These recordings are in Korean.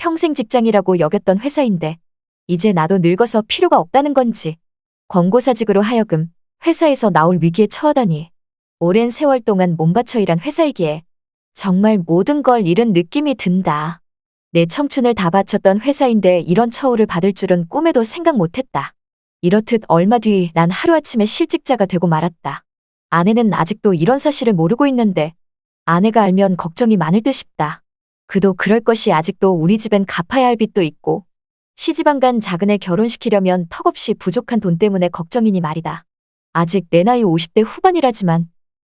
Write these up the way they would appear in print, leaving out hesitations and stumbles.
평생 직장이라고 여겼던 회사인데 이제 나도 늙어서 필요가 없다는 건지 권고사직으로 하여금 회사에서 나올 위기에 처하다니. 오랜 세월 동안 몸바쳐 일한 회사이기에 정말 모든 걸 잃은 느낌이 든다. 내 청춘을 다 바쳤던 회사인데 이런 처우를 받을 줄은 꿈에도 생각 못했다. 이렇듯 얼마 뒤 난 하루아침에 실직자가 되고 말았다. 아내는 아직도 이런 사실을 모르고 있는데 아내가 알면 걱정이 많을 듯 싶다. 그도 그럴 것이 아직도 우리 집엔 갚아야 할 빚도 있고 시집안간 작은 애 결혼시키려면 턱없이 부족한 돈 때문에 걱정이니 말이다. 아직 내 나이 50대 후반이라지만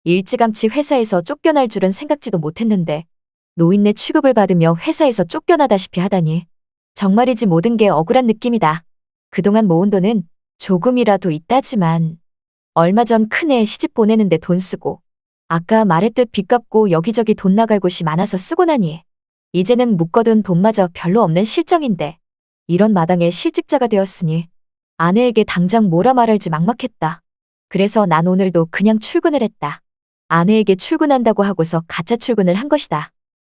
일찌감치 회사에서 쫓겨날 줄은 생각지도 못했는데 노인네 취급을 받으며 회사에서 쫓겨나다시피 하다니. 정말이지 모든 게 억울한 느낌이다. 그동안 모은 돈은 조금이라도 있다지만 얼마 전 큰애 시집 보내는데 돈 쓰고 아까 말했듯 빚 갚고 여기저기 돈 나갈 곳이 많아서 쓰고 나니 이제는 묶어둔 돈마저 별로 없는 실정인데 이런 마당에 실직자가 되었으니 아내에게 당장 뭐라 말할지 막막했다. 그래서 난 오늘도 그냥 출근을 했다. 아내에게 출근한다고 하고서 가짜 출근을 한 것이다.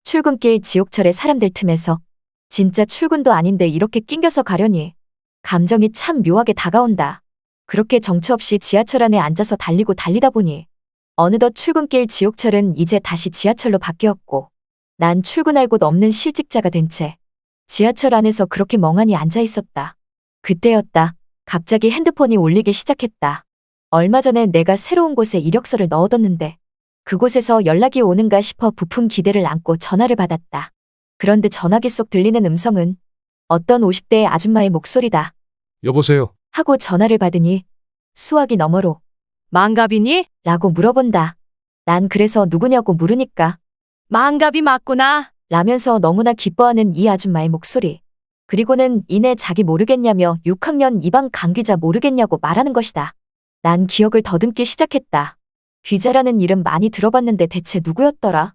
출근길 지옥철의 사람들 틈에서 진짜 출근도 아닌데 이렇게 낑겨서 가려니 감정이 참 묘하게 다가온다. 그렇게 정처 없이 지하철 안에 앉아서 달리고 달리다 보니 어느덧 출근길 지옥철은 이제 다시 지하철로 바뀌었고 난 출근할 곳 없는 실직자가 된 채 지하철 안에서 그렇게 멍하니 앉아 있었다. 그때였다. 갑자기 핸드폰이 울리기 시작했다. 얼마 전에 내가 새로운 곳에 이력서를 넣어뒀는데 그곳에서 연락이 오는가 싶어 부푼 기대를 안고 전화를 받았다. 그런데 전화기 속 들리는 음성은 어떤 50대의 아줌마의 목소리다. 여보세요. 하고 전화를 받으니 수화기 너머로 망갑이니? 라고 물어본다. 난 그래서 누구냐고 물으니까 망갑이 맞구나. 라면서 너무나 기뻐하는 이 아줌마의 목소리. 그리고는 이내 자기 모르겠냐며 6학년 2반 강귀자 모르겠냐고 말하는 것이다. 난 기억을 더듬기 시작했다. 귀자라는 이름 많이 들어봤는데 대체 누구였더라?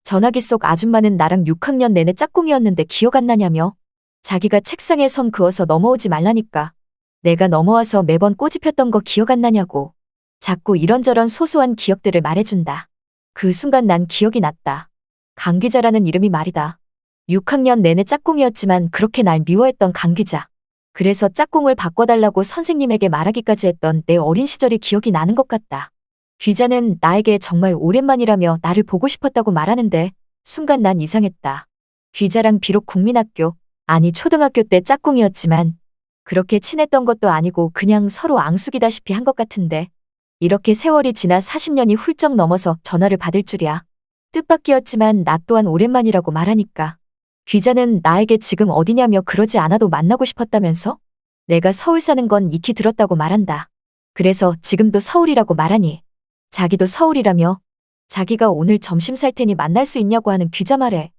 전화기 속 아줌마는 나랑 6학년 내내 짝꿍이었는데 기억 안 나냐며 자기가 책상에 선 그어서 넘어오지 말라니까 내가 넘어와서 매번 꼬집혔던 거 기억 안 나냐고 자꾸 이런저런 소소한 기억들을 말해준다. 그 순간 난 기억이 났다. 강귀자라는 이름이 말이다. 6학년 내내 짝꿍이었지만 그렇게 날 미워했던 강귀자. 그래서 짝꿍을 바꿔달라고 선생님에게 말하기까지 했던 내 어린 시절이 기억이 나는 것 같다. 귀자는 나에게 정말 오랜만이라며 나를 보고 싶었다고 말하는데 순간 난 이상했다. 귀자랑 비록 국민학교, 아니 초등학교 때 짝꿍이었지만 그렇게 친했던 것도 아니고 그냥 서로 앙숙이다시피 한 것 같은데 이렇게 세월이 지나 40년이 훌쩍 넘어서 전화를 받을 줄이야. 뜻밖이었지만 나 또한 오랜만이라고 말하니까 귀자는 나에게 지금 어디냐며 그러지 않아도 만나고 싶었다면서 내가 서울 사는 건 익히 들었다고 말한다. 그래서 지금도 서울이라고 말하니 자기도 서울이라며 자기가 오늘 점심 살 테니 만날 수 있냐고 하는 귀자 말에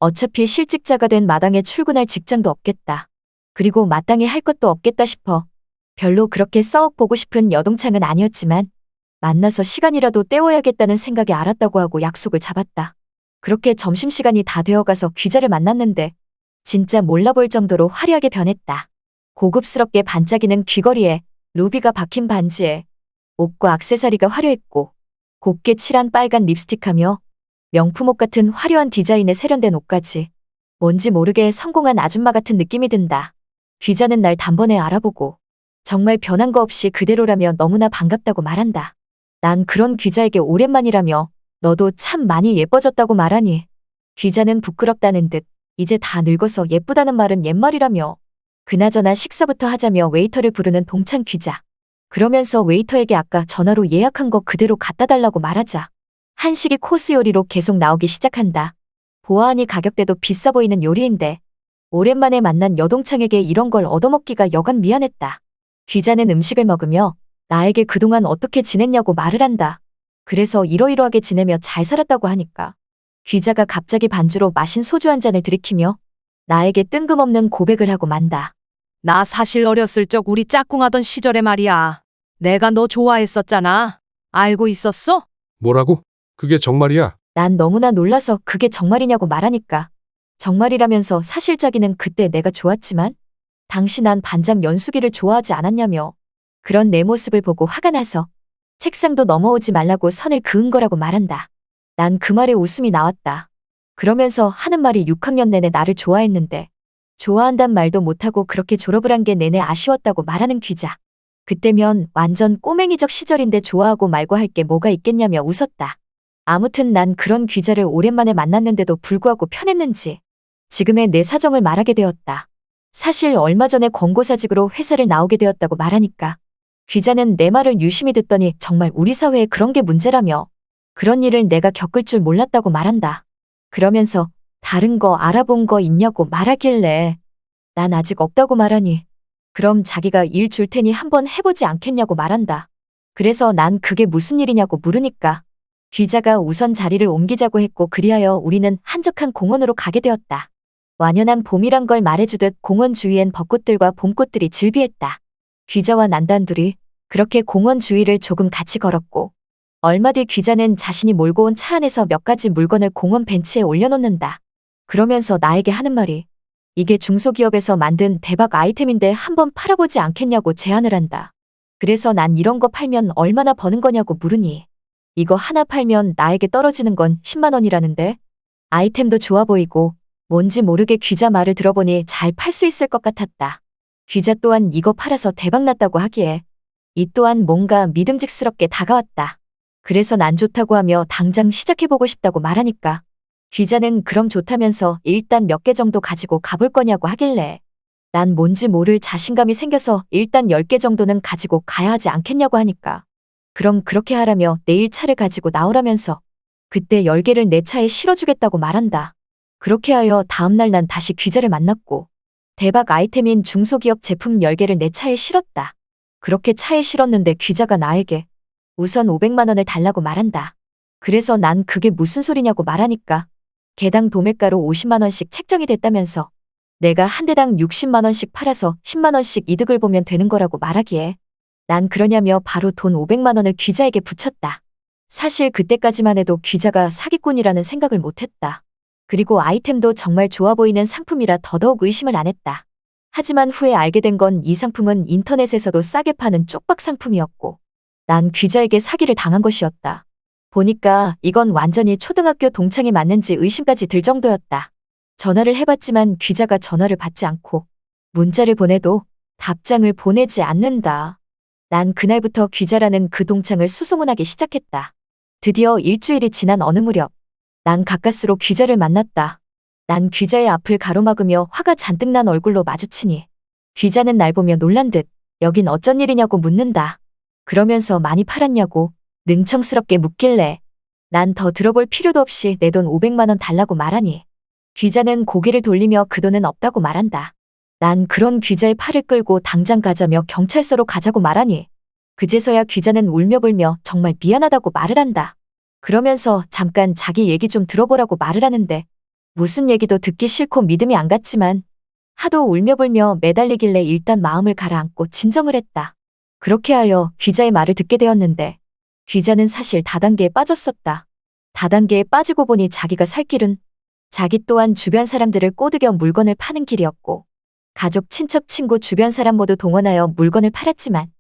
어차피 실직자가 된 마당에 출근할 직장도 없겠다. 그리고 마땅히 할 것도 없겠다 싶어 별로 그렇게 썩 보고 싶은 여동창은 아니었지만 만나서 시간이라도 때워야겠다는 생각에 알았다고 하고 약속을 잡았다. 그렇게 점심시간이 다 되어가서 귀자를 만났는데 진짜 몰라볼 정도로 화려하게 변했다. 고급스럽게 반짝이는 귀걸이에 루비가 박힌 반지에 옷과 액세서리가 화려했고 곱게 칠한 빨간 립스틱하며 명품 옷 같은 화려한 디자인에 세련된 옷까지 뭔지 모르게 성공한 아줌마 같은 느낌이 든다. 귀자는 날 단번에 알아보고 정말 변한 거 없이 그대로라며 너무나 반갑다고 말한다. 난 그런 귀자에게 오랜만이라며 너도 참 많이 예뻐졌다고 말하니 귀자는 부끄럽다는 듯 이제 다 늙어서 예쁘다는 말은 옛말이라며 그나저나 식사부터 하자며 웨이터를 부르는 동창 귀자. 그러면서 웨이터에게 아까 전화로 예약한 거 그대로 갖다 달라고 말하자 한식이 코스 요리로 계속 나오기 시작한다. 보아하니 가격대도 비싸 보이는 요리인데 오랜만에 만난 여동창에게 이런 걸 얻어먹기가 여간 미안했다. 귀자는 음식을 먹으며 나에게 그동안 어떻게 지냈냐고 말을 한다. 그래서 이러이러하게 지내며 잘 살았다고 하니까 귀자가 갑자기 반주로 마신 소주 한 잔을 들이키며 나에게 뜬금없는 고백을 하고 만다. 나 사실 어렸을 적 우리 짝꿍하던 시절에 말이야. 내가 너 좋아했었잖아. 알고 있었어? 뭐라고? 그게 정말이야? 난 너무나 놀라서 그게 정말이냐고 말하니까 정말이라면서 사실 자기는 그때 내가 좋았지만 당시 난 반장 연수기를 좋아하지 않았냐며 그런 내 모습을 보고 화가 나서 책상도 넘어오지 말라고 선을 그은 거라고 말한다. 난 그 말에 웃음이 나왔다. 그러면서 하는 말이 6학년 내내 나를 좋아했는데 좋아한단 말도 못하고 그렇게 졸업을 한 게 내내 아쉬웠다고 말하는 귀자. 그때면 완전 꼬맹이적 시절인데 좋아하고 말고 할 게 뭐가 있겠냐며 웃었다. 아무튼 난 그런 귀자를 오랜만에 만났는데도 불구하고 편했는지 지금의 내 사정을 말하게 되었다. 사실 얼마 전에 권고사직으로 회사를 나오게 되었다고 말하니까 귀자는 내 말을 유심히 듣더니 정말 우리 사회에 그런 게 문제라며 그런 일을 내가 겪을 줄 몰랐다고 말한다. 그러면서 다른 거 알아본 거 있냐고 말하길래 난 아직 없다고 말하니 그럼 자기가 일 줄 테니 한번 해보지 않겠냐고 말한다. 그래서 난 그게 무슨 일이냐고 물으니까 귀자가 우선 자리를 옮기자고 했고 그리하여 우리는 한적한 공원으로 가게 되었다. 완연한 봄이란 걸 말해주듯 공원 주위엔 벚꽃들과 봄꽃들이 즐비했다. 귀자와 난 단둘이 그렇게 공원 주위를 조금 같이 걸었고 얼마 뒤 귀자는 자신이 몰고 온 차 안에서 몇 가지 물건을 공원 벤치에 올려놓는다. 그러면서 나에게 하는 말이 이게 중소기업에서 만든 대박 아이템인데 한번 팔아보지 않겠냐고 제안을 한다. 그래서 난 이런 거 팔면 얼마나 버는 거냐고 물으니 이거 하나 팔면 나에게 떨어지는 건 10만 원이라는데 아이템도 좋아 보이고 뭔지 모르게 귀자 말을 들어보니 잘 팔 수 있을 것 같았다. 귀자 또한 이거 팔아서 대박 났다고 하기에 이 또한 뭔가 믿음직스럽게 다가왔다. 그래서 난 좋다고 하며 당장 시작해보고 싶다고 말하니까 귀자는 그럼 좋다면서 일단 몇 개 정도 가지고 가볼 거냐고 하길래 난 뭔지 모를 자신감이 생겨서 일단 10개 정도는 가지고 가야 하지 않겠냐고 하니까 그럼 그렇게 하라며 내일 차를 가지고 나오라면서 그때 10개를 내 차에 실어주겠다고 말한다. 그렇게 하여 다음날 난 다시 귀자를 만났고 대박 아이템인 중소기업 제품 10개를 내 차에 실었다. 그렇게 차에 실었는데 귀자가 나에게 우선 500만 원을 달라고 말한다. 그래서 난 그게 무슨 소리냐고 말하니까 개당 도매가로 50만 원씩 책정이 됐다면서 내가 한 대당 60만 원씩 팔아서 10만 원씩 이득을 보면 되는 거라고 말하기에 난 그러냐며 바로 돈 500만 원을 귀자에게 붙였다. 사실 그때까지만 해도 귀자가 사기꾼이라는 생각을 못했다. 그리고 아이템도 정말 좋아 보이는 상품이라 더더욱 의심을 안 했다. 하지만 후에 알게 된 건 이 상품은 인터넷에서도 싸게 파는 쪽박 상품이었고 난 귀자에게 사기를 당한 것이었다. 보니까 이건 완전히 초등학교 동창이 맞는지 의심까지 들 정도였다. 전화를 해봤지만 귀자가 전화를 받지 않고 문자를 보내도 답장을 보내지 않는다. 난 그날부터 귀자라는 그 동창을 수소문하기 시작했다. 드디어 일주일이 지난 어느 무렵 난 가까스로 귀자를 만났다. 난 귀자의 앞을 가로막으며 화가 잔뜩 난 얼굴로 마주치니 귀자는 날 보며 놀란 듯 여긴 어쩐 일이냐고 묻는다. 그러면서 많이 팔았냐고 능청스럽게 묻길래 난 더 들어볼 필요도 없이 내 돈 500만 원 달라고 말하니 귀자는 고개를 돌리며 그 돈은 없다고 말한다. 난 그런 귀자의 팔을 끌고 당장 가자며 경찰서로 가자고 말하니 그제서야 귀자는 울며불며 정말 미안하다고 말을 한다. 그러면서 잠깐 자기 얘기 좀 들어보라고 말을 하는데 무슨 얘기도 듣기 싫고 믿음이 안 갔지만 하도 울며불며 매달리길래 일단 마음을 가라앉고 진정을 했다. 그렇게 하여 귀자의 말을 듣게 되었는데 귀자는 사실 다단계에 빠졌었다. 다단계에 빠지고 보니 자기가 살 길은 자기 또한 주변 사람들을 꼬드겨 물건을 파는 길이었고 가족, 친척, 친구, 주변 사람 모두 동원하여 물건을 팔았지만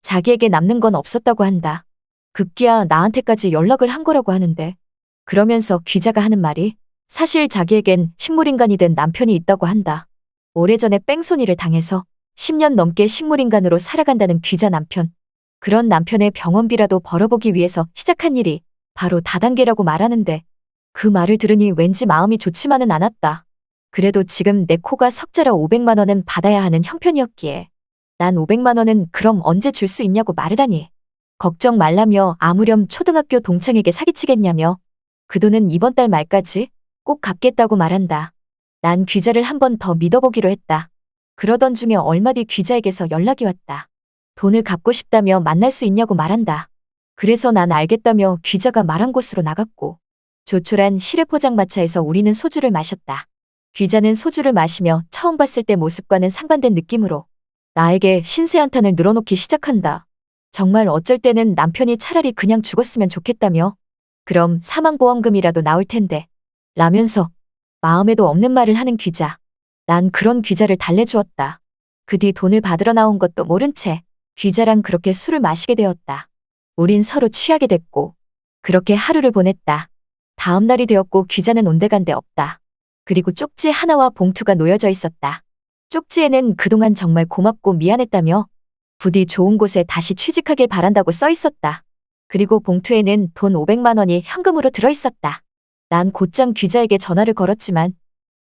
자기에게 남는 건 없었다고 한다. 급기야 나한테까지 연락을 한 거라고 하는데 그러면서 귀자가 하는 말이 사실 자기에겐 식물인간이 된 남편이 있다고 한다. 오래전에 뺑소니를 당해서 10년 넘게 식물인간으로 살아간다는 귀자 남편. 그런 남편의 병원비라도 벌어보기 위해서 시작한 일이 바로 다단계라고 말하는데 그 말을 들으니 왠지 마음이 좋지만은 않았다. 그래도 지금 내 코가 석자라 500만 원은 받아야 하는 형편이었기에 난 500만 원은 그럼 언제 줄 수 있냐고 말을 하니 걱정 말라며 아무렴 초등학교 동창에게 사기치겠냐며 그 돈은 이번 달 말까지 꼭 갚겠다고 말한다. 난 귀자를 한 번 더 믿어보기로 했다. 그러던 중에 얼마 뒤 귀자에게서 연락이 왔다. 돈을 갚고 싶다며 만날 수 있냐고 말한다. 그래서 난 알겠다며 귀자가 말한 곳으로 나갔고 조촐한 시래포장마차에서 우리는 소주를 마셨다. 귀자는 소주를 마시며 처음 봤을 때 모습과는 상반된 느낌으로 나에게 신세 한탄을 늘어놓기 시작한다. 정말 어쩔 때는 남편이 차라리 그냥 죽었으면 좋겠다며 그럼 사망보험금이라도 나올 텐데 라면서 마음에도 없는 말을 하는 귀자. 난 그런 귀자를 달래주었다. 그 뒤 돈을 받으러 나온 것도 모른 채 귀자랑 그렇게 술을 마시게 되었다. 우린 서로 취하게 됐고 그렇게 하루를 보냈다. 다음 날이 되었고 귀자는 온데간데 없다. 그리고 쪽지 하나와 봉투가 놓여져 있었다. 쪽지에는 그동안 정말 고맙고 미안했다며 부디 좋은 곳에 다시 취직하길 바란다고 써 있었다. 그리고 봉투에는 돈 500만 원이 현금으로 들어 있었다. 난 곧장 귀자에게 전화를 걸었지만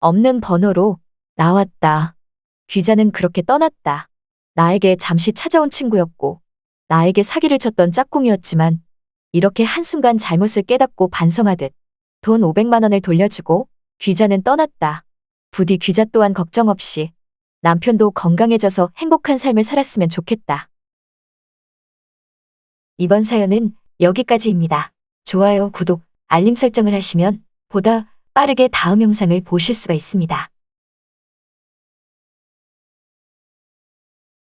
없는 번호로 나왔다. 귀자는 그렇게 떠났다. 나에게 잠시 찾아온 친구였고 나에게 사기를 쳤던 짝꿍이었지만 이렇게 한순간 잘못을 깨닫고 반성하듯 돈 500만 원을 돌려주고 귀자는 떠났다. 부디 귀자 또한 걱정 없이 남편도 건강해져서 행복한 삶을 살았으면 좋겠다. 이번 사연은 여기까지입니다. 좋아요, 구독, 알림 설정을 하시면 보다 빠르게 다음 영상을 보실 수가 있습니다.